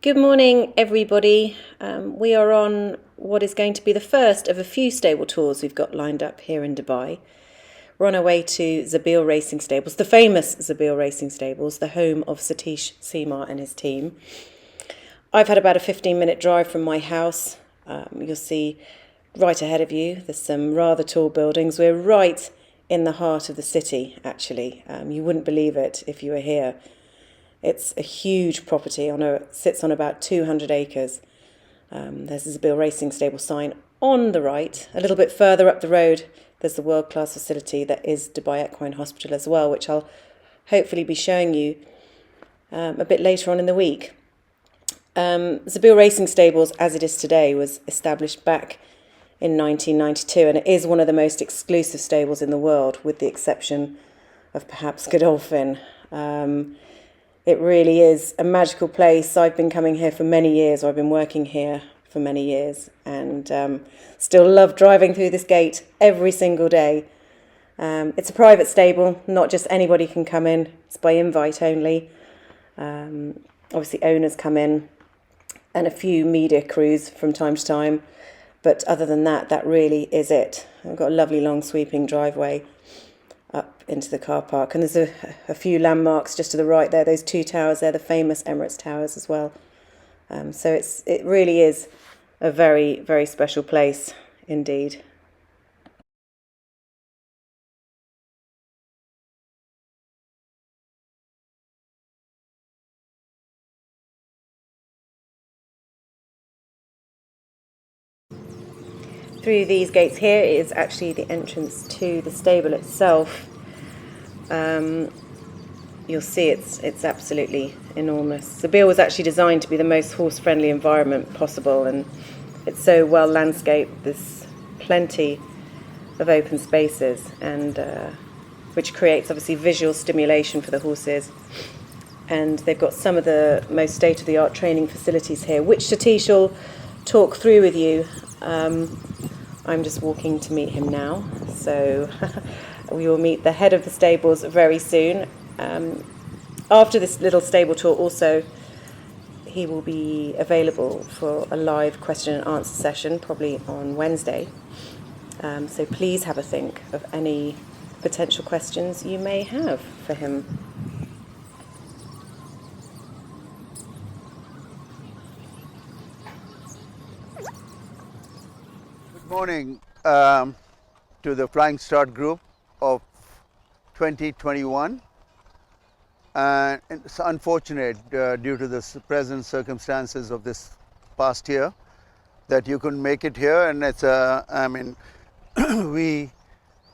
Good morning, everybody. We are on what is going to be the first of a few stable tours we've got lined up here in Dubai. We're on our way to Zabeel Racing Stables, the famous Zabeel Racing Stables, the home of Satish Seema and his team. I've had about a 15-minute drive from my house. You'll see right ahead of you, there's some rather tall buildings. We're right in the heart of the city, actually. You wouldn't believe it if you were here. It's a huge property, sits on about 200 acres. There's a Zabeel Racing Stable sign on the right. A little bit further up the road, there's the world-class facility that is Dubai Equine Hospital as well, which I'll hopefully be showing you a bit later on in the week. Zabeel Racing Stables, as it is today, was established back in 1992, and it is one of the most exclusive stables in the world, with the exception of perhaps Godolphin. It really is a magical place. I've been coming here for many years, or I've been working here for many years, and still love driving through this gate every single day. It's a private stable, not just anybody can come in. It's by invite only. Obviously owners come in and a few media crews from time to time, but other than that, that really is it. I've got a lovely long sweeping driveway up into the car park, and there's a few landmarks just to the right there. Those two towers there, the famous Emirates Towers as well. So it really is a very, very special place indeed. Through these gates here is actually the entrance to the stable itself. You'll see it's absolutely enormous. Zabeel was actually designed to be the most horse-friendly environment possible, and it's so well landscaped. There's plenty of open spaces, and which creates obviously visual stimulation for the horses. And they've got some of the most state-of-the-art training facilities here, which Satish will talk through with you. I'm just walking to meet him now, so we will meet the head of the stables very soon. After this little stable tour also, he will be available for a live question and answer session, probably on Wednesday. So please have a think of any potential questions you may have for him. Good morning to the Flying Start group of 2021. And it's unfortunate due to the present circumstances of this past year that you couldn't make it here, and it's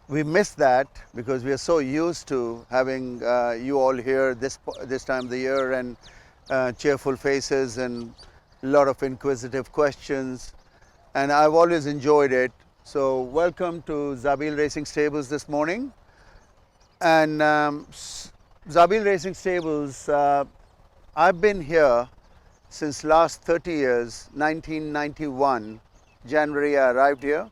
we miss that because we are so used to having you all here this time of the year, and cheerful faces and a lot of inquisitive questions, and I've always enjoyed it. So welcome to Zabeel Racing Stables this morning. And Zabeel Racing Stables, I've been here since last 30 years, 1991, January I arrived here.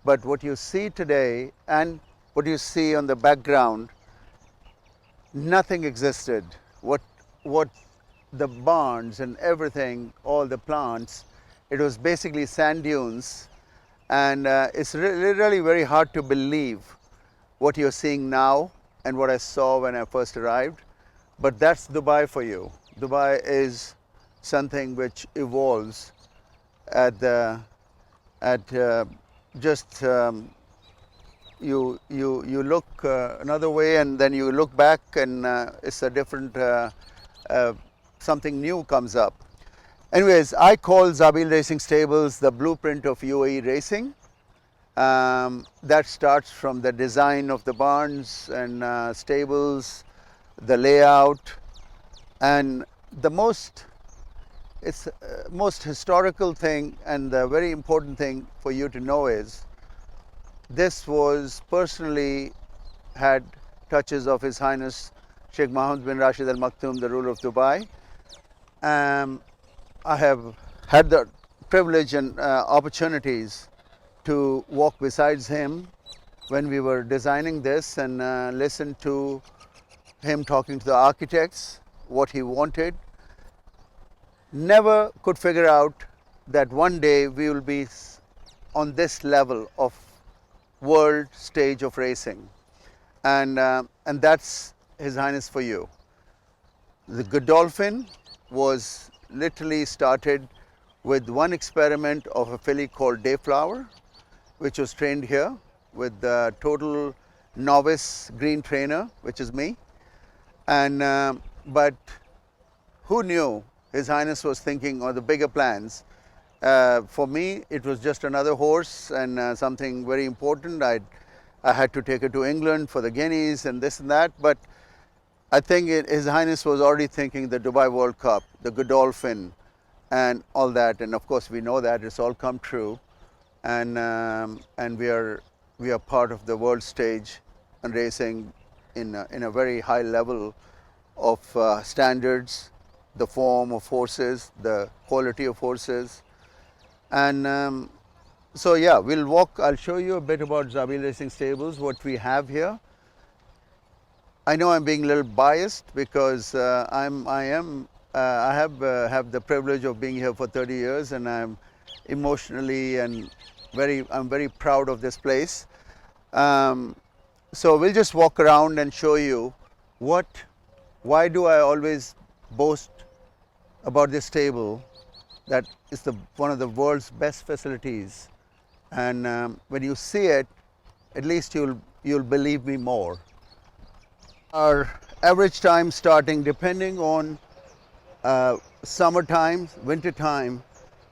But what you see today and what you see on the background, nothing existed. What the barns and everything, all the plants, it was basically sand dunes, and it's really very hard to believe what you're seeing now and what I saw when I first arrived. But that's Dubai for you. Dubai is something which evolves you look another way, and then you look back, and it's a different something new comes up. Anyways, I call Zabeel Racing Stables the blueprint of UAE racing. That starts from the design of the barns and stables, the layout, and the most historical thing and the very important thing for you to know is this was personally had touches of His Highness Sheikh Mohammed bin Rashid Al Maktoum, the ruler of Dubai. I have had the privilege and opportunities to walk besides him when we were designing this, and listen to him talking to the architects what he wanted. never could figure out that one day we will be on this level of world stage of racing, and that's His Highness for you. The Godolphin was literally started with one experiment of a filly called Dayflower, which was trained here with the total novice green trainer, which is me. And but who knew His Highness was thinking of the bigger plans? For me, it was just another horse and something very important. I had to take her to England for the guineas and this and that, but I think His Highness was already thinking the Dubai World Cup, the Godolphin, and all that. And of course, we know that it's all come true, and we are part of the world stage and racing in a very high level of standards, the form of horses, the quality of horses, and so yeah, we'll walk. I'll show you a bit about Zabeel Racing Stables, what we have here. I know I'm being a little biased because I have the privilege of being here for 30 years, and I'm emotionally and I'm very proud of this place. So we'll just walk around and show you why do I always boast about this stable, that is one of the world's best facilities, and when you see it, at least you'll believe me more. Our average time starting, depending on summer time, winter time.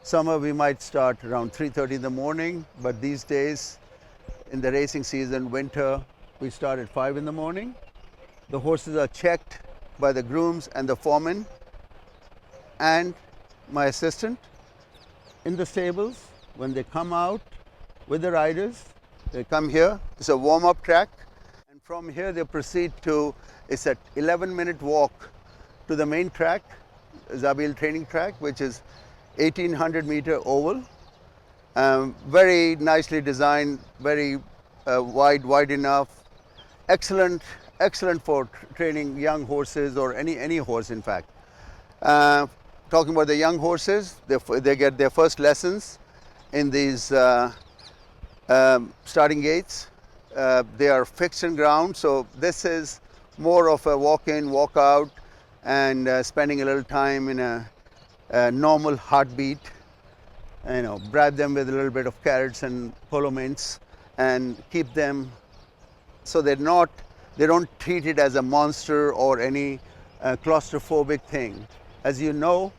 Summer we might start around 3:30 in the morning, but these days in the racing season, winter, we start at 5 in the morning. The horses are checked by the grooms and the foreman and my assistant in the stables. When they come out with the riders, they come here. It's a warm-up track. And from here they proceed to, it's an 11-minute walk to the main track, Zabeel training track, which is 1800-meter oval. Very nicely designed, very wide enough. Excellent for training young horses, or any horse in fact. Talking about the young horses, they get their first lessons in these starting gates. They are fixed in ground, so this is more of a walk-in, walk-out, and spending a little time in a normal heartbeat. Bribe them with a little bit of carrots and polo mints, and keep them so they don't treat it as a monster or any claustrophobic thing. As you know,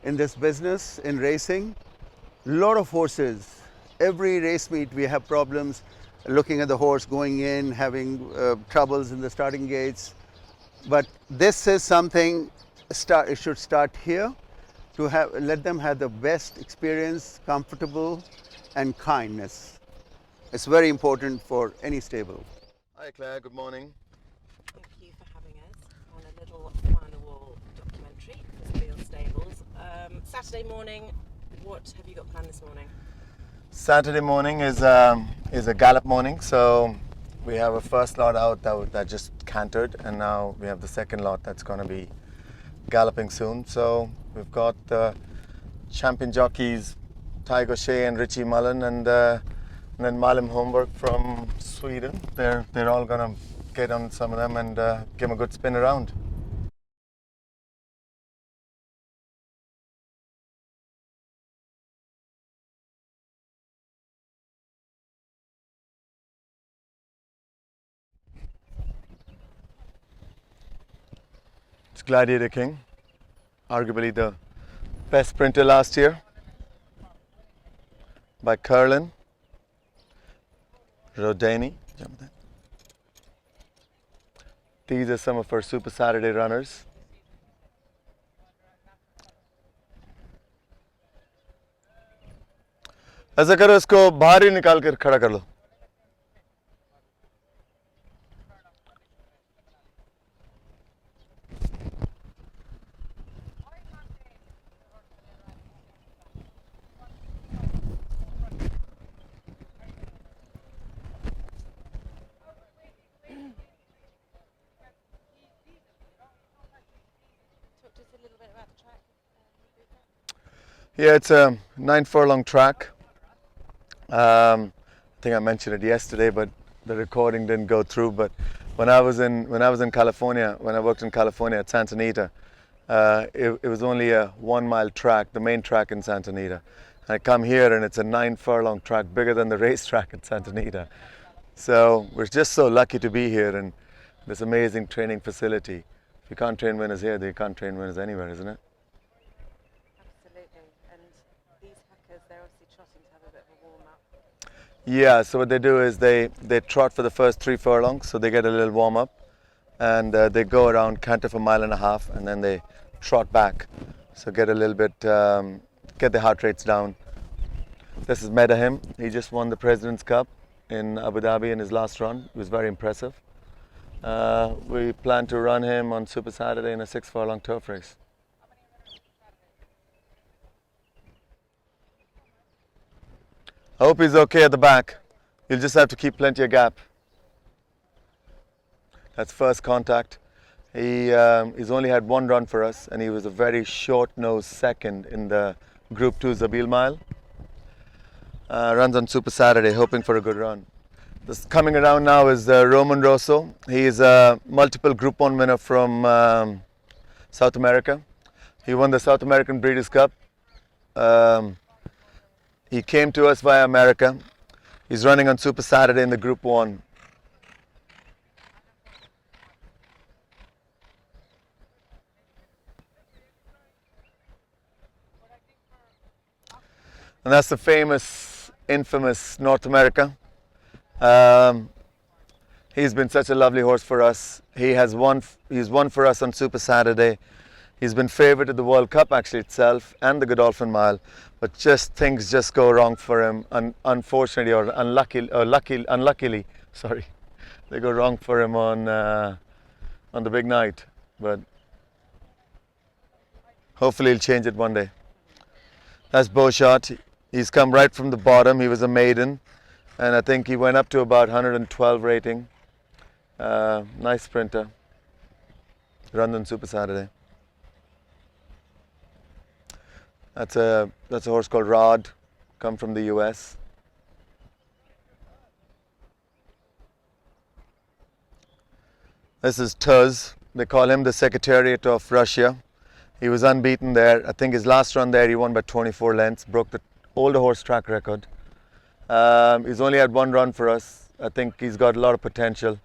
in this business, in racing, a lot of horses, every race meet we have problems looking at the horse going in, having troubles in the starting gates. But this is something, it should start here, to let them have the best experience, comfortable and kindness. It's very important for any stable. Hi Claire, good morning. Thank you for having us on a little fly-on-the-wall documentary for Zabeel Stables. Saturday morning, what have you got planned this morning? Saturday morning is a gallop morning, so we have a first lot out that just cantered, and now we have the second lot that's going to be galloping soon. So we've got the champion jockeys Tiger Shea and Richie Mullen, and then Malum Holmberg from Sweden. They're all going to get on some of them and give them a good spin around. It's Gladiator King, arguably the best sprinter last year, by Curlin, Rodani. These are some of our Super Saturday runners. ऐसा करो, इसको बाहर ही निकाल कर खड़ा कर लो. Talk to us a little bit about the track. Yeah, it's a 9 furlong track. I think I mentioned it yesterday, but the recording didn't go through. But when I was in California, when I worked in California at Santa Anita, it was only a 1 mile track, the main track in Santa Anita. And I come here and it's a 9 furlong track, bigger than the racetrack at Santa Anita. So we're just so lucky to be here and this amazing training facility. If you can't train winners here, then you can't train winners anywhere, isn't it? Absolutely. And these hackers, they're obviously trotting to have a bit of a warm up. Yeah, so what they do is they trot for the first 3 furlongs, so they get a little warm up, and they go around, canter for 1.5 miles, and then they trot back. So get a little bit, get the heart rates down. This is Medahim. He just won the President's Cup in Abu Dhabi in his last run. It was very impressive. We plan to run him on Super Saturday in a 6 furlong turf race. I hope he's okay at the back. You'll just have to keep plenty of gap. That's first contact. He's only had 1 run for us, and he was a very short-nosed second in the Group 2 Zabeel mile. Runs on Super Saturday, hoping for a good run. This coming around now is Roman Rosso. He is a multiple Group 1 winner from South America. He won the South American Breeders' Cup. He came to us via America. He's running on Super Saturday in the Group 1. And that's the famous, infamous North America. He's been such a lovely horse for us. He's won for us on Super Saturday. He's been favourite at the World Cup actually itself and the Godolphin Mile, but things just go wrong for him. Unfortunately or unluckily, sorry, they go wrong for him on the big night. But hopefully he'll change it one day. That's Bowshot. He's come right from the bottom. He was a maiden, and I think he went up to about 112 rating. Nice sprinter. Run on Super Saturday. That's a horse called Rod, come from the US. This is Tuz. They call him the Secretariat of Russia. He was unbeaten there. I think his last run there he won by 24 lengths, broke the older horse track record. He's only had 1 run for us. I think he's got a lot of potential.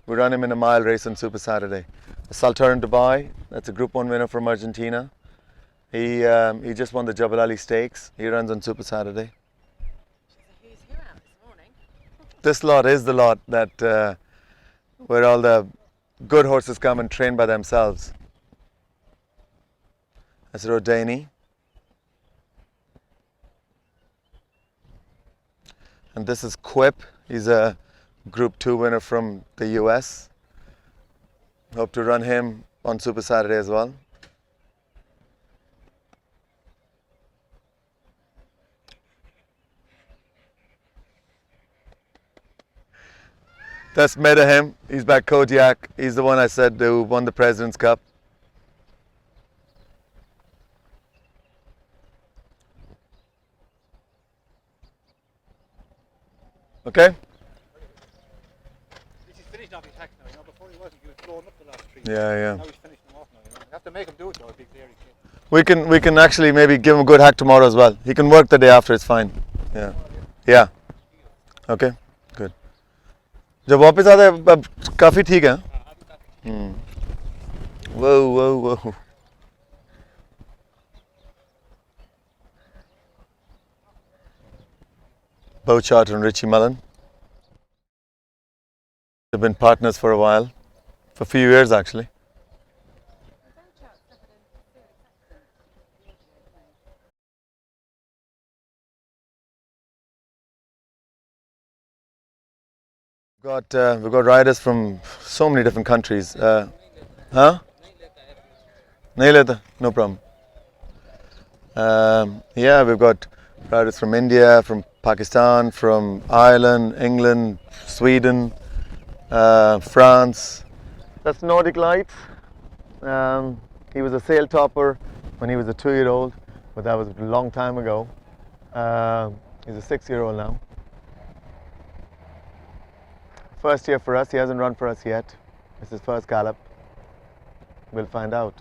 We run him in a mile race on Super Saturday. Sultan Dubai, that's a Group 1 winner from Argentina. He just won the Jabal Ali Stakes. He runs on Super Saturday. Who's who out this morning? This lot is the lot that where all the good horses come and train by themselves. That's Rodani. And this is Quip. He's a Group 2 winner from the US. Hope to run him on Super Saturday as well. That's Medahim. He's back Kodiak. He's the one I said who won the President's Cup. Okay? He's finished off his hacks now, you know. Before he wasn't, he was blowing up the last 3 years. Yeah. Now he's finished them off now, you know. You have to make him do it though, a big dairy kid. We can actually maybe give him a good hack tomorrow as well. He can work the day after, it's fine. Yeah. Okay, good. जब वापस आते हैं अब काफ़ी ठीक है. Whoa. Bowchart and Richie Mullen. They've been partners for a while, for a few years actually. We've got riders from so many different countries. Huh? Nahi leta? No problem. Yeah, we've got riders from India, from Pakistan, from Ireland, England, Sweden, France. That's Nordic Lights. He was a sail topper when he was a 2-year-old. but that was a long time ago. He's a 6-year-old now. First year for us. He hasn't run for us yet. It's his first gallop. We'll find out.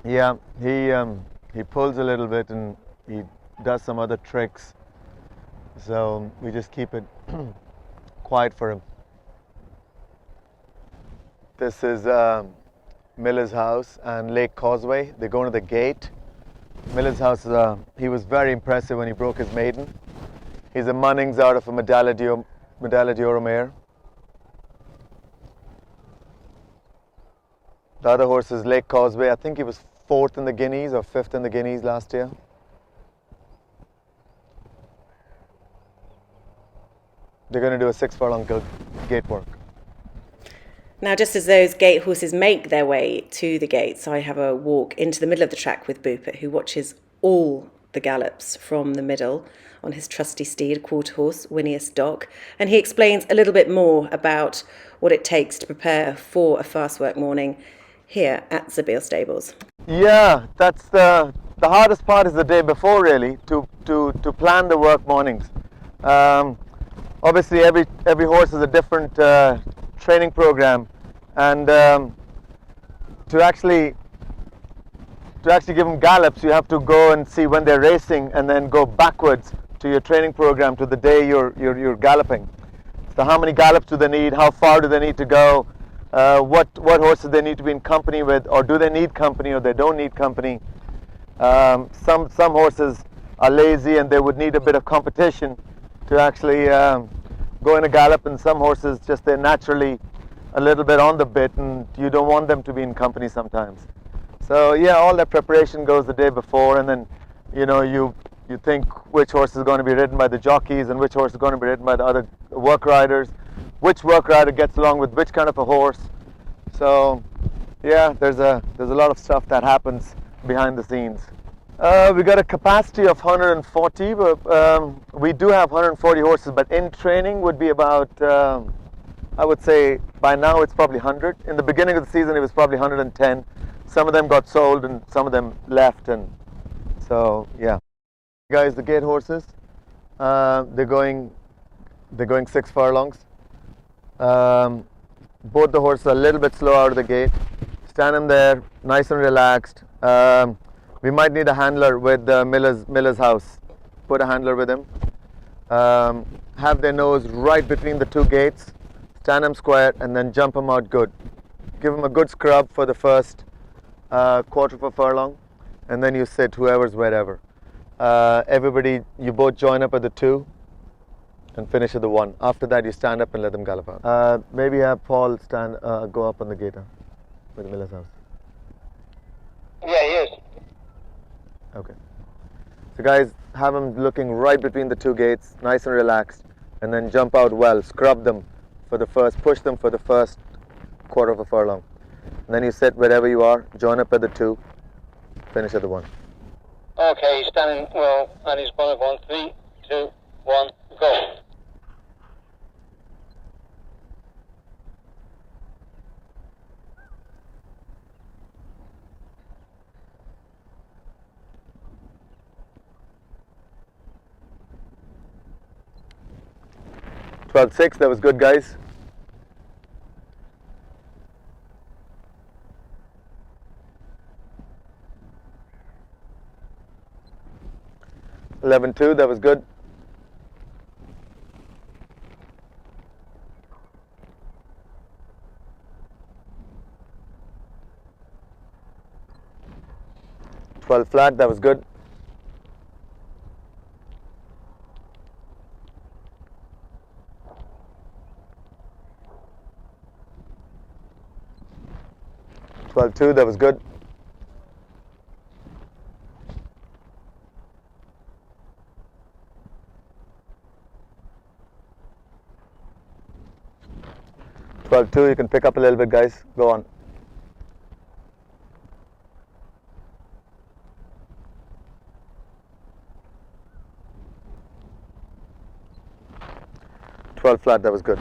Yeah, he pulls a little bit and he does some other tricks. So we just keep it quiet for him. This is Miller's house and Lake Causeway. They go into the gate. Miller's house, he was very impressive when he broke his maiden. He's a Munnings out of a Medaglia d'Oro mare. The other horse is Lake Causeway. I think he was 4th in the Guineas or 5th in the Guineas last year. They're going to do a 6 furlong gate work. Now, just as those gate horses make their way to the gates, I have a walk into the middle of the track with Boopert, who watches all the gallops from the middle on his trusty steed, a quarter horse, Winius Dock, and he explains a little bit more about what it takes to prepare for a fast work morning here at Zabeel Stables. Yeah, that's the hardest part is the day before, really, to plan the work mornings. Obviously, every horse is a different training program, and to actually give them gallops, you have to go and see when they're racing, and then go backwards to your training program to the day you're galloping. So, how many gallops do they need? How far do they need to go? What horses they need to be in company with, or do they need company, or they don't need company? Some horses are lazy and they would need a bit of competition to actually go in a gallop, and some horses just they're naturally a little bit on the bit, and you don't want them to be in company sometimes. So yeah, all that preparation goes the day before, and then you think which horse is going to be ridden by the jockeys and which horse is going to be ridden by the other work riders, which work rider gets along with which kind of a horse. So yeah, there's a lot of stuff that happens behind the scenes. We got a capacity of 140, but we do have 140 horses, but in training would be about I would say by now it's probably 100. In the beginning of the season it was probably 110. Some of them got sold and some of them left, and so yeah. Guys, the gate horses, they're going 6 furlongs. Both the horses are a little bit slow out of the gate. Stand them there, nice and relaxed. We might need a handler with Miller's house. Put a handler with him. Have their nose right between the 2 gates. Stand them square and then jump them out good. Give them a good scrub for the first quarter of a furlong, and then you sit whoever's wherever. Everybody, you both join up at the 2 and finish at the 1. After that, you stand up and let them gallop out. Maybe have Paul go up on the gate with Miller's house. Yeah, he is. Okay. So guys, have them looking right between the 2 gates, nice and relaxed, and then jump out well. Scrub them for the first, push them for the first quarter of a furlong. And then you sit wherever you are, join up at the 2, finish at the 1. Okay, he's standing well, and he's going to go on 3, 2, 1, go. "12-6", that was good, guys. "11-2", that was good. "12 flat", that was good. "12-2", that was good. "12-2", you can pick up a little bit, guys. Go on. "12 flat", that was good.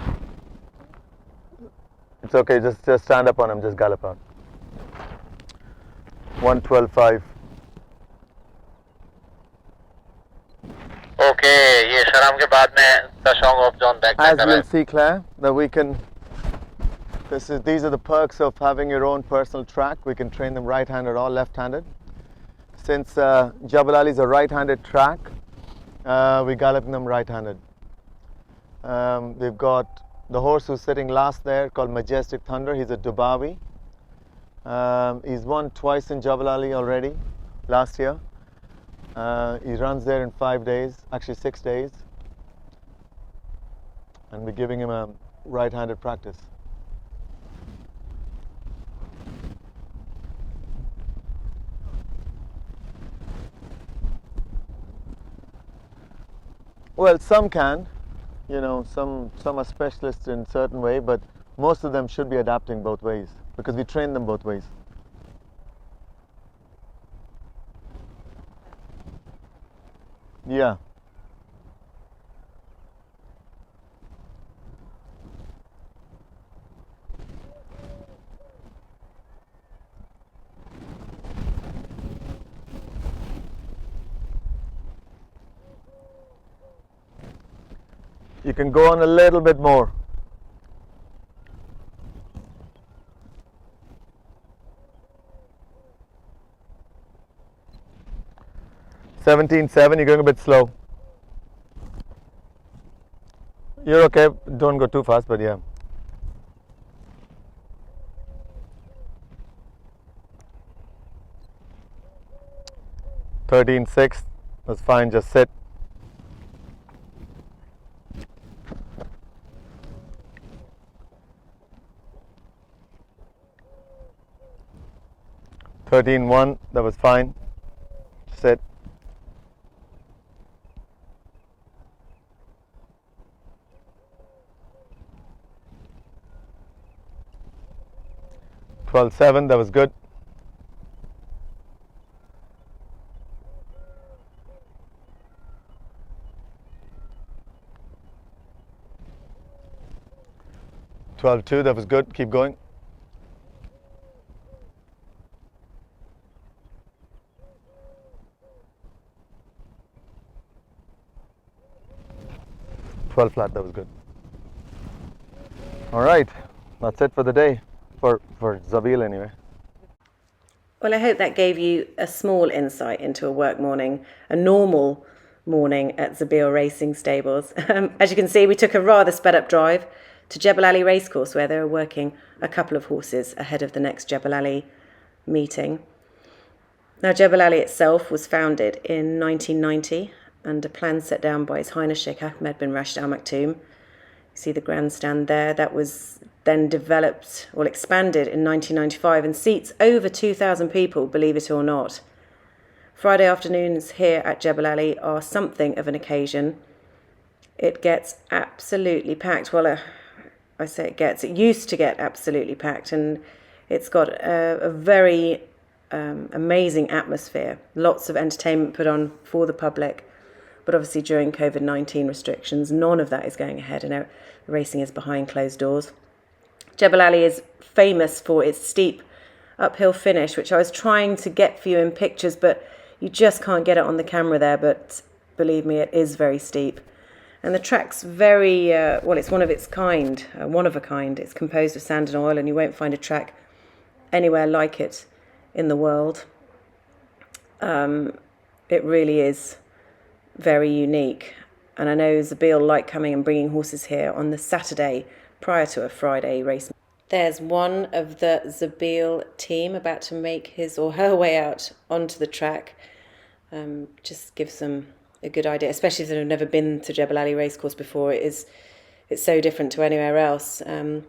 It's okay, just stand up on him, just gallop out. 112.5. Okay, ये शराब के बाद में the song of John back As कर रहा you'll है. see, Claire, that we can. These are the perks of having your own personal track. We can train them right-handed or left-handed. Since Jabal Ali is a right-handed track, we gallop them right-handed. We've got the horse who's sitting last there called Majestic Thunder. He's a Dubawi. He's won twice in Jabal Ali already last year. He runs there in 5 days, actually 6 days. And we're giving him a right-handed practice. Well, some can, you know, some are specialists in certain way, but most of them should be adapting both ways because we train them both ways. Yeah. You can go on a little bit more. (17.7). You're going a bit slow. You're okay. Don't go too fast, but yeah. (13.6). That's fine. Just sit. (13.1). That was fine. Sit. (12.7). That was good. (12.2). That was good. Keep going. (12 flat). That was good. All right, that's it for the day, for Zabeel anyway. Well, I hope that gave you a small insight into a work morning, a normal morning at Zabeel Racing Stables. As you can see, we took a rather sped up drive to Jebel Ali Racecourse, where they were working a couple of horses ahead of the next Jebel Ali meeting. Now, Jebel Ali itself was founded in 1990 under plans set down by His Highness Sheikh Ahmed bin Rashid Al Maktoum. You see the grandstand there. That was then developed or expanded in 1995 and seats over 2,000 people, believe it or not. Friday afternoons here at Jebel Ali are something of an occasion. It gets absolutely packed. Well, I say it used to get absolutely packed, and it's got a very amazing atmosphere. Lots of entertainment put on for the public. But obviously during COVID-19 restrictions, none of that is going ahead, and racing is behind closed doors. Jebel Ali is famous for its steep uphill finish, which I was trying to get for you in pictures, but you just can't get it on the camera there. But believe me, it is very steep. And the track's very, it's one of its kind, one of a kind. It's composed of sand and oil, and you won't find a track anywhere like it in the world. It really is very unique, and I know Zabeel like coming and bringing horses here on the Saturday prior to a Friday race. There's one of the Zabeel team about to make his or her way out onto the track. Just gives them a good idea, especially if they've never been to Jebel Ali Racecourse before. It's so different to anywhere else. And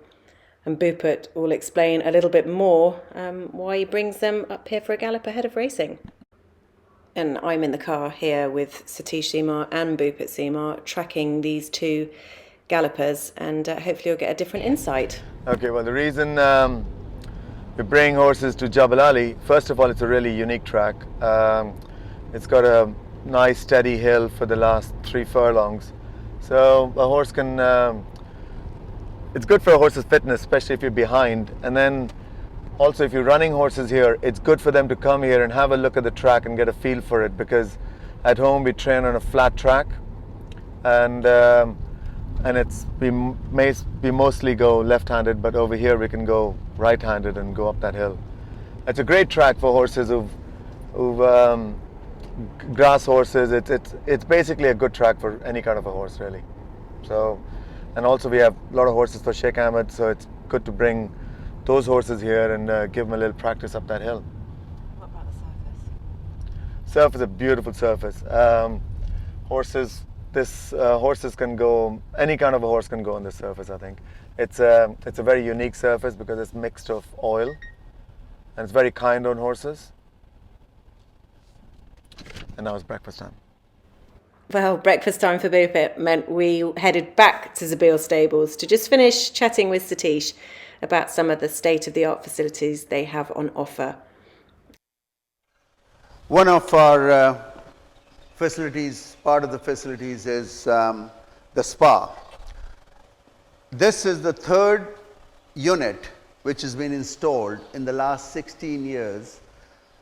Bhupet will explain a little bit more why he brings them up here for a gallop ahead of racing. And I'm in the car here with Satish Seemar and Bhupet Seemar, tracking these two gallopers, and hopefully you'll get a different insight. Okay, well, the reason we bring horses to Jebel Ali, first of all, it's a really unique track. It's got a nice steady hill for the last 3 furlongs. So a horse can, it's good for a horse's fitness, especially if you're behind. And then also, if you're running horses here, it's good for them to come here and have a look at the track and get a feel for it, because at home we train on a flat track, and we mostly go left-handed, but over here we can go right-handed and go up that hill. It's a great track for horses who've grass horses. It's basically a good track for any kind of a horse, really. So, and also we have a lot of horses for Sheikh Ahmed, so it's good to bring those horses here and give them a little practice up that hill. What about the surface? Surface is a beautiful surface. Horses can go, any kind of a horse can go on this surface, I think. It's a very unique surface because it's mixed of oil, and it's very kind on horses. And now it's breakfast time. Well, breakfast time for Bupit meant we headed back to Zabeel stables to just finish chatting with Satish about some of the state-of-the-art facilities they have on offer. One of our facilities, part of the facilities is the spa. This is the third unit which has been installed in the last 16 years.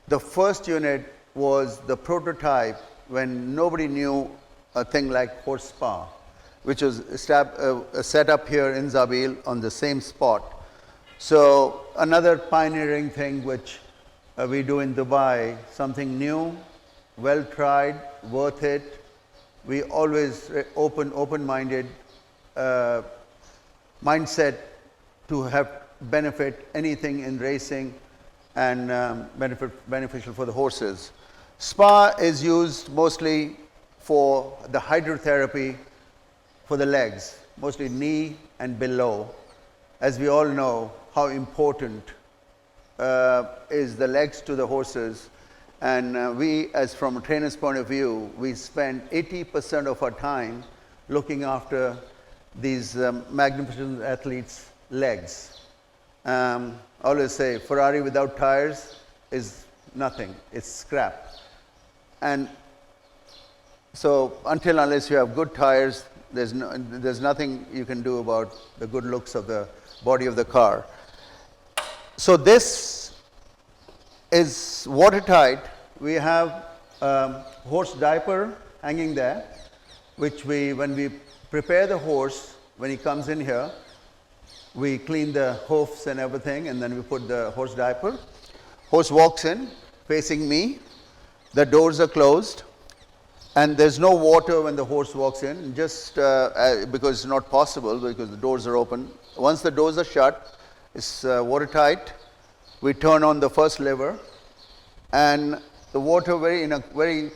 The first unit was the prototype when nobody knew a thing like horse spa, which was set up here in Zabeel on the same spot. So another pioneering thing which we do in Dubai, something new, well tried, worth it. We always open-minded mindset to have benefit anything in racing and beneficial for the horses. Spa is used mostly for the hydrotherapy for the legs, mostly knee and below. As we all know how important is the legs to the horses, and we, as from a trainer's point of view, we spend 80% of our time looking after these magnificent athletes' legs. I always say Ferrari without tires is nothing, it's scrap. And so unless you have good tires, there's nothing you can do about the good looks of the body of the car. So this is watertight. We have horse diaper hanging there, which when we prepare the horse, when he comes in here, we clean the hoofs and everything, and then we put the horse diaper. Horse walks in, facing me. The doors are closed, and there's no water when the horse walks in, just because it's not possible, because the doors are open. Once the doors are shut, it's watertight. We turn on the first lever, and the water in a very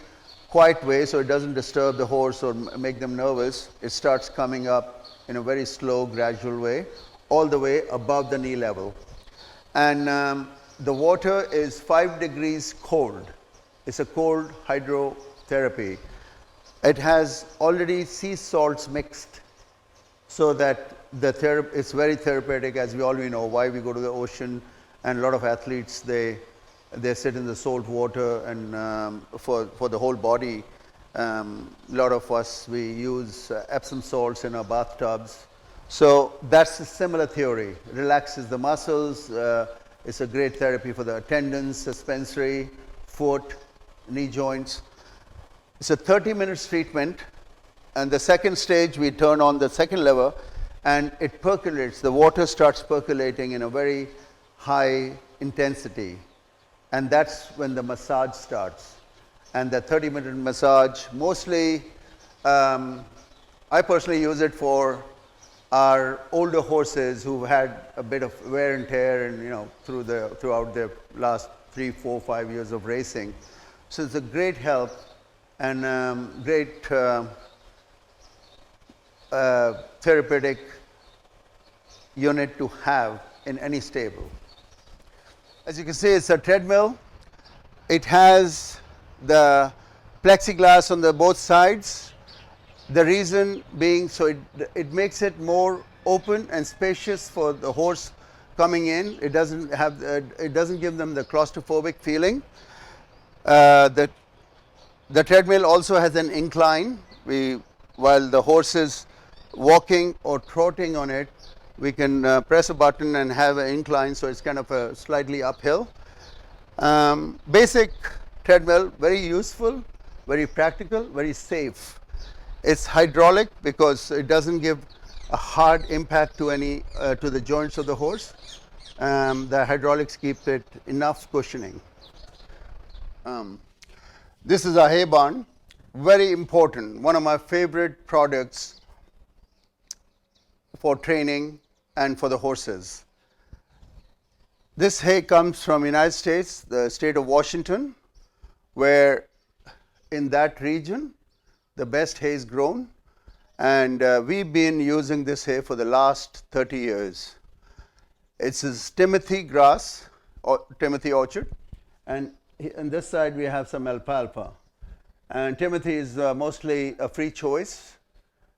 quiet way, so it doesn't disturb the horse or make them nervous. It starts coming up in a very slow, gradual way, all the way above the knee level. And the water is 5 degrees cold. It's a cold hydrotherapy. It has already sea salts mixed, so that it's very therapeutic. As we all know, why we go to the ocean, and a lot of athletes they sit in the salt water, and for the whole body. A lot of us, we use Epsom salts in our bathtubs. So that's a similar theory. Relaxes the muscles. It's a great therapy for the tendons, suspensory, foot, knee joints. It's a 30 minutes treatment, and the second stage we turn on the second lever, and it percolates. The water starts percolating in a very high intensity, and that's when the massage starts. And the 30-minute massage, mostly, I personally use it for our older horses who've had a bit of wear and tear, and throughout their last 3, 4, 5 years of racing. So it's a great help and great therapeutic unit to have in any stable. As you can see, it's a treadmill. It has the plexiglass on the both sides. The reason being, so it makes it more open and spacious for the horse coming in. It doesn't give them the claustrophobic feeling. The treadmill also has an incline. While the horse is walking or trotting on it, We can press a button and have an incline, so it's kind of a slightly uphill. Basic treadmill, very useful, very practical, very safe. It's hydraulic because it doesn't give a hard impact to any to the joints of the horse. The hydraulics keep it enough cushioning. This is a hay barn, very important, one of my favorite products for training and for the horses. This hay comes from United States, the state of Washington, where in that region the best hay is grown, and we've been using this hay for the last 30 years. It's a Timothy grass, or Timothy orchard, and on this side we have some alfalfa. And Timothy is mostly a free choice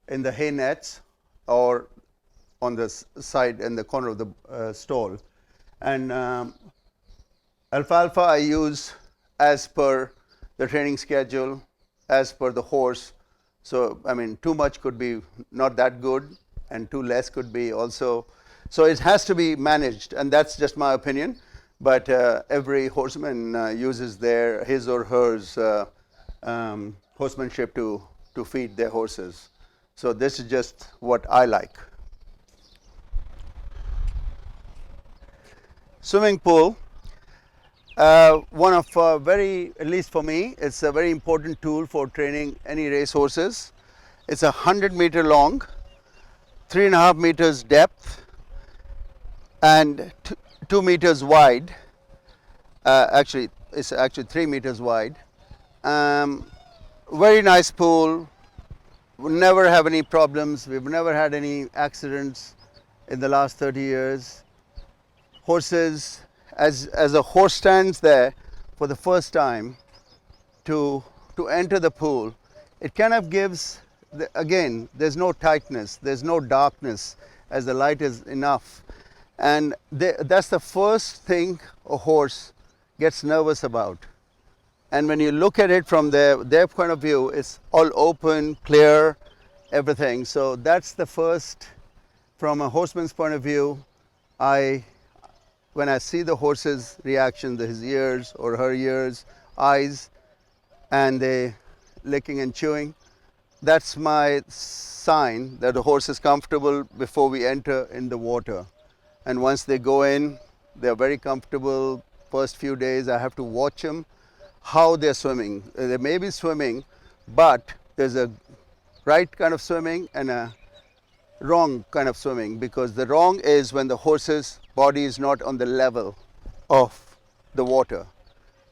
in the hay nets or on the side in the corner of the stall. And alfalfa I use as per the training schedule, as per the horse. So, I mean, too much could be not that good, and too less could be also. So it has to be managed, and that's just my opinion. But every horseman uses his or hers horsemanship to feed their horses. So this is just what I like. Swimming pool, one of at least for me, it's a very important tool for training any race horses. It's 100-meter long, 3.5 meters depth, and 2 meters wide. Actually, it's actually 3 meters wide. Very nice pool. We never have any problems. We've never had any accidents in the last 30 years. Horses, as a horse stands there for the first time to enter the pool, it kind of gives, again, there's no tightness, there's no darkness, as the light is enough. And that's the first thing a horse gets nervous about. And when you look at it from their point of view, it's all open, clear, everything. So that's the first, from a horseman's point of view, when I see the horse's reaction, his ears or her ears, eyes, and they licking and chewing, that's my sign that the horse is comfortable before we enter in the water. And once they go in, they're very comfortable. First few days I have to watch them, how they're swimming. They may be swimming, but there's a right kind of swimming and a wrong kind of swimming, because the wrong is when the horse's body is not on the level of the water.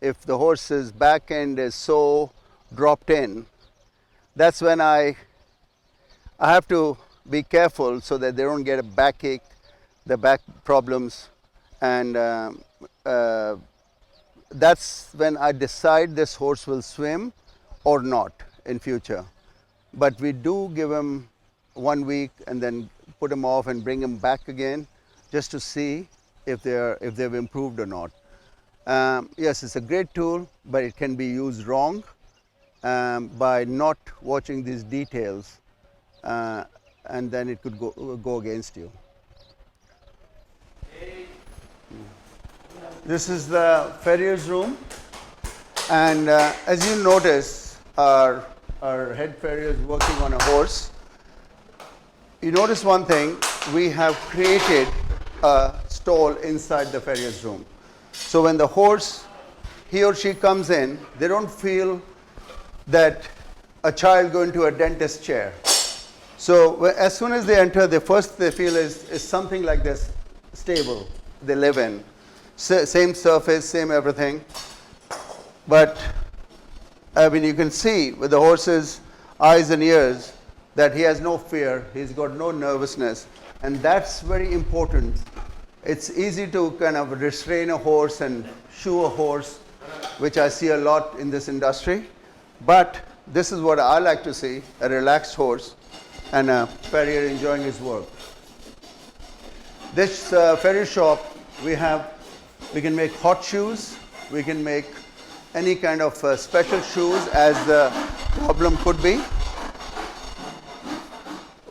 If the horse's back end is so dropped in, that's when I have to be careful so that they don't get a backache, the back problems, and that's when I decide this horse will swim or not in future. But we do give him 1 week and then put him off and bring him back again, just to see if they've improved or not. Yes, it's a great tool, but it can be used wrong by not watching these details, and then it could go against you. This is the Fairies Room, and as you notice, our head farrier is working on a horse. You notice one thing, we have created a stall inside the Farrier's room. So when the horse, he or she comes in, they don't feel that a child going to a dentist chair. So as soon as they enter, the first they feel is something like this stable they live in. Same surface, same everything. But I mean, you can see with the horse's eyes and ears that he has no fear, he's got no nervousness, and that's very important. It's easy to kind of restrain a horse and shoe a horse, which I see a lot in this industry, but this is what I like to see, a relaxed horse and a farrier enjoying his work. This farrier shop, we can make hot shoes, we can make any kind of special shoes as the problem could be.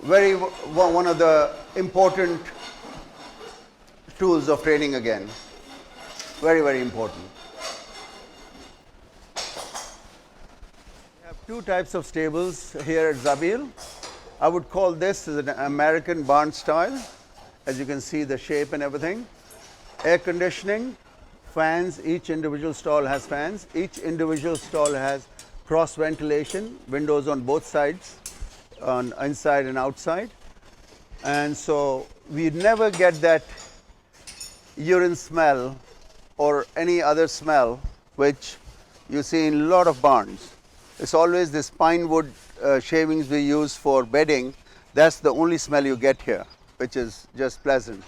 One of the important tools of training again. Very, very important. We have two types of stables here at Zabeel. I would call this an American barn style. As you can see, the shape and everything. Air conditioning, fans, each individual stall has fans. Each individual stall has cross ventilation, windows on both sides, on inside and outside. And so we never get that urine smell or any other smell which you see in a lot of barns. It's always this pine wood shavings we use for bedding. That's the only smell you get here, which is just pleasant.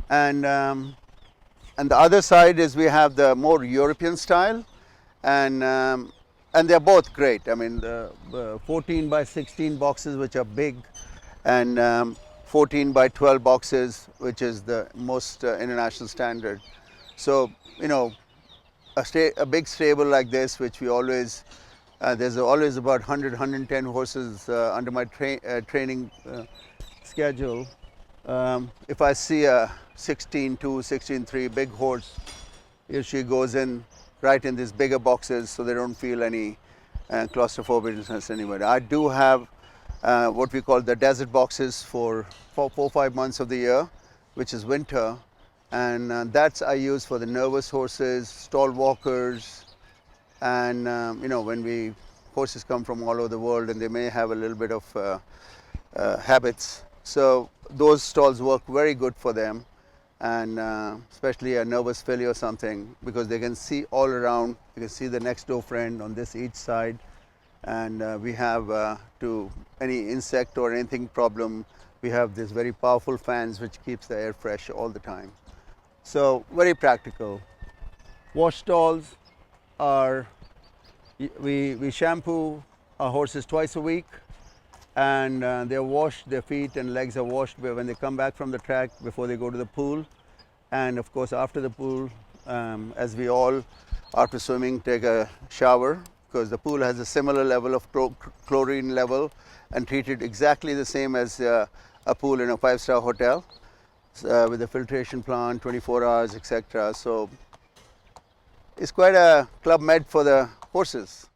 And the other side is we have the more European style, and they're both great. I mean, the 14 by 16 boxes, which are big, and 14 by 12 boxes, which is the most international standard. So, you know, a big stable like this, which we always, there's always about 100, 110 horses under my training schedule. If I see a 16-2, 16-3 big horse, she goes in right in these bigger boxes so they don't feel any claustrophobia anywhere. I do have what we call the desert boxes for 4-5 months of the year, which is winter, and that's I use for the nervous horses, stall walkers, and you know, when horses come from all over the world and they may have a little bit of habits, so those stalls work very good for them, and especially a nervous filly or something, because they can see all around. You can see the next door friend on this each side, and we have to any insect or anything problem, we have these very powerful fans which keeps the air fresh all the time. So very practical. Wash stalls are, we shampoo our horses twice a week, and they're washed, their feet and legs are washed when they come back from the track before they go to the pool, and of course after the pool, as we all after swimming take a shower, because the pool has a similar level of chlorine level and treated exactly the same as a pool in a 5-star hotel, with a filtration plant, 24 hours, etc. So it's quite a club med for the horses.